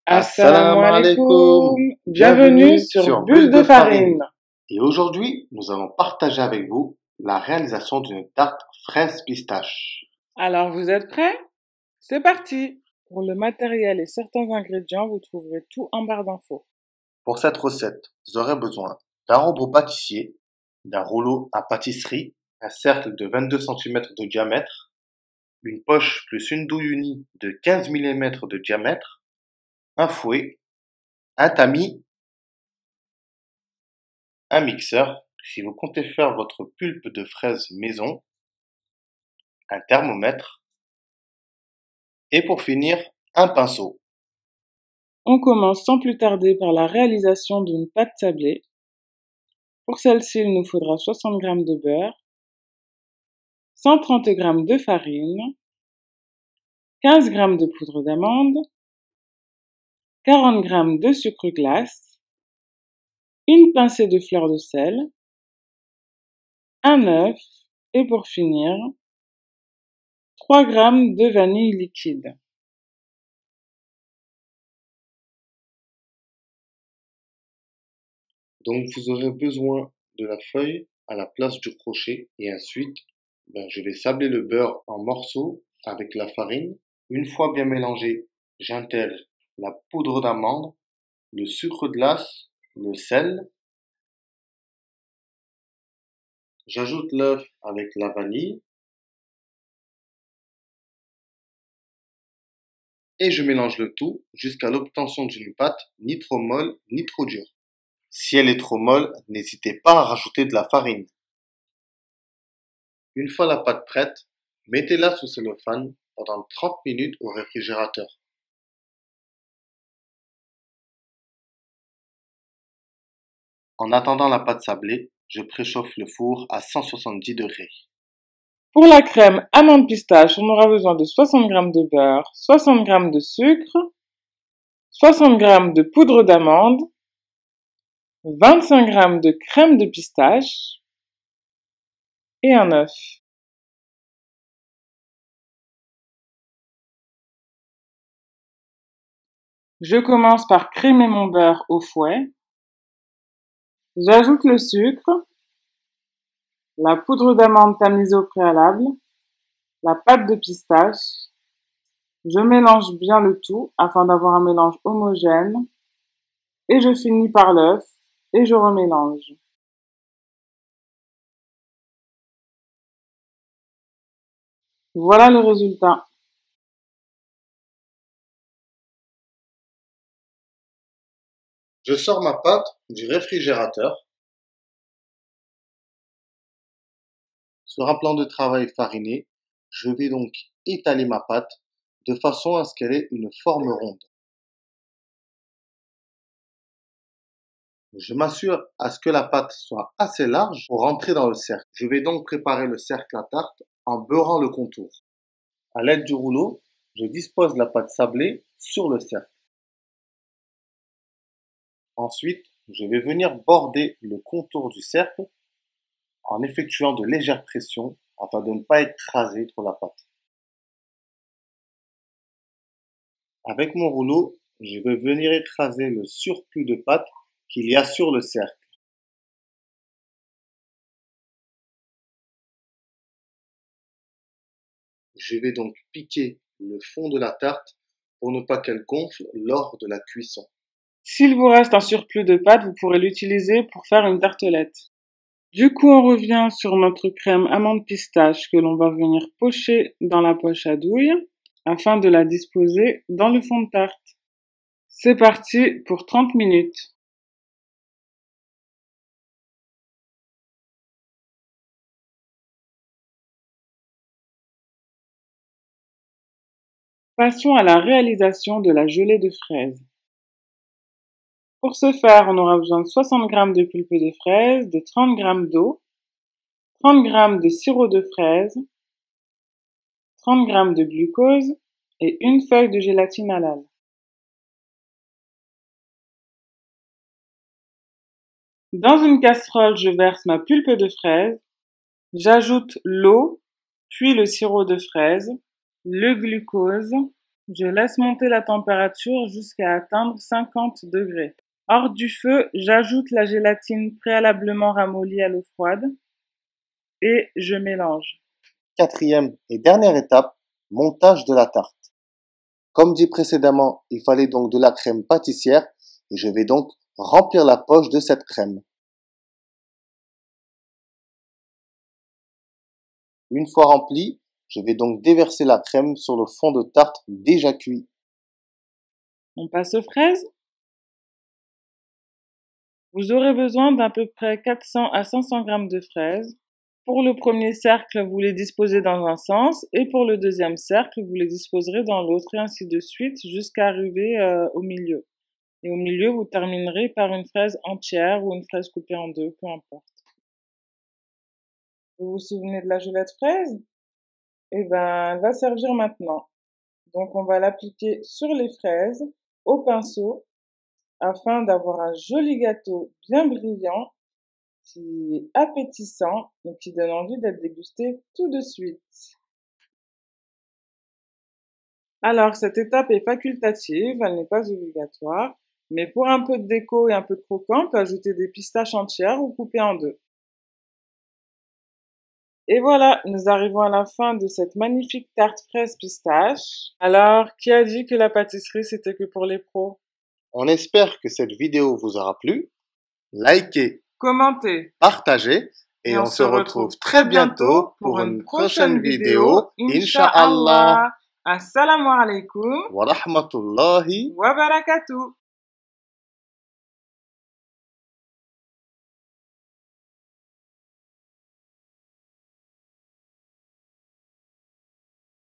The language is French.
Assalamu Assalamu alaikum, alaikum, bienvenue bienvenue sur sur Bulle Bulle de de Farine. Farine. Et aujourd'hui, nous allons partager avec vous la réalisation d'une tarte fraise pistache. Alors vous êtes prêts? C'est parti! Pour le matériel et certains ingrédients, vous trouverez tout en barre d'infos. Pour cette recette, vous aurez besoin d'un robot pâtissier, d'un rouleau à pâtisserie, un cercle de 22 cm de diamètre, une poche plus une douille unie de 15 mm de diamètre, un fouet, un tamis, un mixeur, si vous comptez faire votre pulpe de fraises maison, un thermomètre, et pour finir, un pinceau. On commence sans plus tarder par la réalisation d'une pâte sablée. Pour celle-ci, il nous faudra 60 g de beurre, 130 g de farine, 15 g de poudre d'amande, 40 g de sucre glace, une pincée de fleur de sel, un œuf et pour finir, 3 g de vanille liquide. Donc vous aurez besoin de la feuille à la place du crochet et ensuite je vais sabler le beurre en morceaux avec la farine. Une fois bien mélangé, j'intègre la poudre d'amande, le sucre glace, le sel. J'ajoute l'œuf avec la vanille et je mélange le tout jusqu'à l'obtention d'une pâte ni trop molle ni trop dure. Si elle est trop molle, n'hésitez pas à rajouter de la farine. Une fois la pâte prête, mettez-la sous cellophane pendant 30 minutes au réfrigérateur. En attendant la pâte sablée, je préchauffe le four à 170 degrés. Pour la crème amande pistache, on aura besoin de 60 g de beurre, 60 g de sucre, 60 g de poudre d'amande, 25 g de crème de pistache et un œuf. Je commence par crémer mon beurre au fouet. J'ajoute le sucre, la poudre d'amande tamisée au préalable, la pâte de pistache. Je mélange bien le tout afin d'avoir un mélange homogène et je finis par l'œuf et je remélange. Voilà le résultat. Je sors ma pâte du réfrigérateur. Sur un plan de travail fariné, je vais donc étaler ma pâte de façon à ce qu'elle ait une forme ronde. Je m'assure à ce que la pâte soit assez large pour rentrer dans le cercle. Je vais donc préparer le cercle à tarte en beurrant le contour. À l'aide du rouleau, je dispose la pâte sablée sur le cercle. Ensuite, je vais venir border le contour du cercle en effectuant de légères pressions afin de ne pas écraser trop la pâte. Avec mon rouleau, je vais venir écraser le surplus de pâte qu'il y a sur le cercle. Je vais donc piquer le fond de la tarte pour ne pas qu'elle gonfle lors de la cuisson. S'il vous reste un surplus de pâte, vous pourrez l'utiliser pour faire une tartelette. Du coup, on revient sur notre crème amande pistache que l'on va venir pocher dans la poche à douille afin de la disposer dans le fond de tarte. C'est parti pour 30 minutes. Passons à la réalisation de la gelée de fraises. Pour ce faire, on aura besoin de 60 g de pulpe de fraises, de 30 g d'eau, 30 g de sirop de fraise, 30 g de glucose et une feuille de gélatine halal. Dans une casserole, je verse ma pulpe de fraise, j'ajoute l'eau, puis le sirop de fraise, le glucose Je laisse monter la température jusqu'à atteindre 50 degrés. Hors du feu, j'ajoute la gélatine préalablement ramollie à l'eau froide et je mélange. Quatrième et dernière étape, montage de la tarte. Comme dit précédemment, il fallait donc de la crème pâtissière et je vais donc remplir la poche de cette crème. Une fois remplie, je vais donc déverser la crème sur le fond de tarte déjà cuit. On passe aux fraises. Vous aurez besoin d'à peu près 400 à 500 g de fraises. Pour le premier cercle, vous les disposez dans un sens et pour le deuxième cercle, vous les disposerez dans l'autre et ainsi de suite jusqu'à arriver au milieu. Et au milieu, vous terminerez par une fraise entière ou une fraise coupée en deux, peu importe. Vous vous souvenez de la gelée de fraise? Eh ben, elle va servir maintenant. Donc, on va l'appliquer sur les fraises au pinceau afin d'avoir un joli gâteau bien brillant qui est appétissant et qui donne envie d'être dégusté tout de suite. Alors, cette étape est facultative, elle n'est pas obligatoire, mais pour un peu de déco et un peu de croquant, on peut ajouter des pistaches entières ou coupées en deux. Et voilà, nous arrivons à la fin de cette magnifique tarte fraise pistache. Alors, qui a dit que la pâtisserie c'était que pour les pros? On espère que cette vidéo vous aura plu. Likez, Commentez, partagez et on se retrouve très bientôt pour une prochaine vidéo. Inch'Allah. Assalamu alaikum Wa rahmatullahi wa barakatuh.